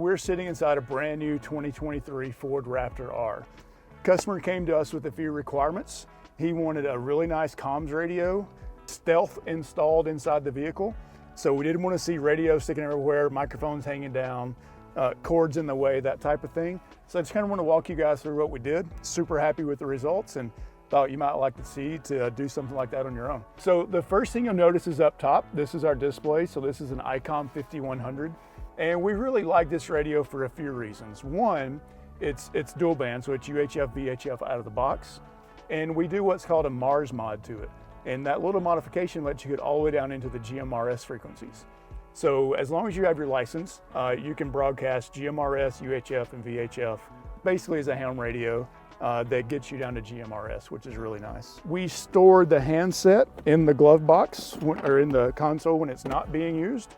we're sitting inside a brand new 2023 Ford Raptor R. Customer came to us with a few requirements. He wanted a really nice comms radio, stealth installed inside the vehicle. So we didn't want to see radio sticking everywhere, microphones hanging down, cords in the way, that type of thing. So I just kind of want to walk you guys through what we did. Super happy with the results and thought you might like to see to do something like that on your own. So the first thing you'll notice is up top, this is our display. So this is an ICOM 5100. And we really like this radio for a few reasons. One, it's dual band, so it's UHF, VHF out of the box. And we do what's called a Mars mod to it. And that little modification lets you get all the way down into the GMRS frequencies. So as long as you have your license, you can broadcast GMRS, UHF, and VHF, basically as a ham radio that gets you down to GMRS, which is really nice. We store the handset in the glove box or in the console when it's not being used.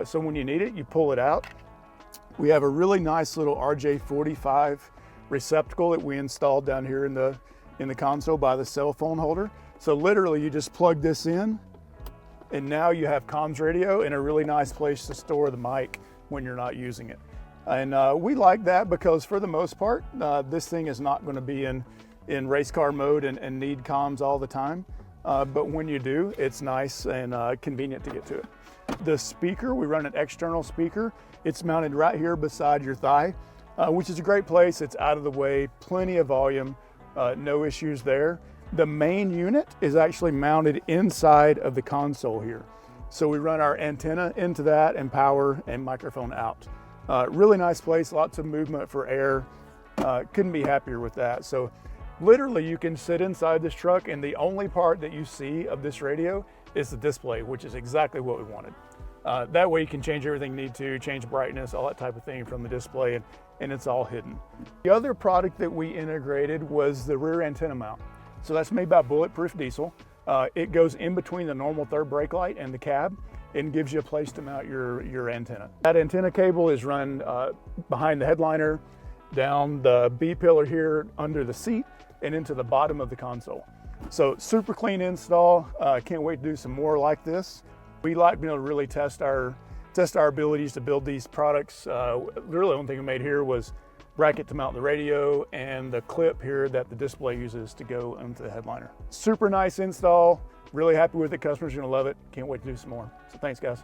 So when you need it, you pull it out. We have a really nice little RJ45 receptacle that we installed down here in the console by the cell phone holder. So literally you just plug this in and now you have comms radio and a really nice place to store the mic when you're not using it. And we like that because for the most part, this thing is not going to be in race car mode and need comms all the time. But when you do, it's nice and convenient to get to it. The speaker, we run an external speaker. It's mounted right here beside your thigh, which is a great place. It's out of the way, plenty of volume, no issues there. The main unit is actually mounted inside of the console here. So we run our antenna into that and power and microphone out. Really nice place, lots of movement for air. Couldn't be happier with that. So literally you can sit inside this truck and the only part that you see of this radio is the display, which is exactly what we wanted. That way you can change everything you need to, change brightness, all that type of thing from the display, and it's all hidden. The other product that we integrated was the rear antenna mount. So that's made by Bulletproof Diesel. It goes in between the normal third brake light and the cab and gives you a place to mount your antenna. That antenna cable is run behind the headliner, down the B pillar here under the seat, and into the bottom of the console. So super clean install. Can't wait to do some more like this. We like being able to really test our abilities to build these products. Really, the only thing we made here was bracket to mount the radio and the clip here that the display uses to go into the headliner. Super nice install. Really happy with it. Customers are gonna love it. Can't wait to do some more. So thanks, guys.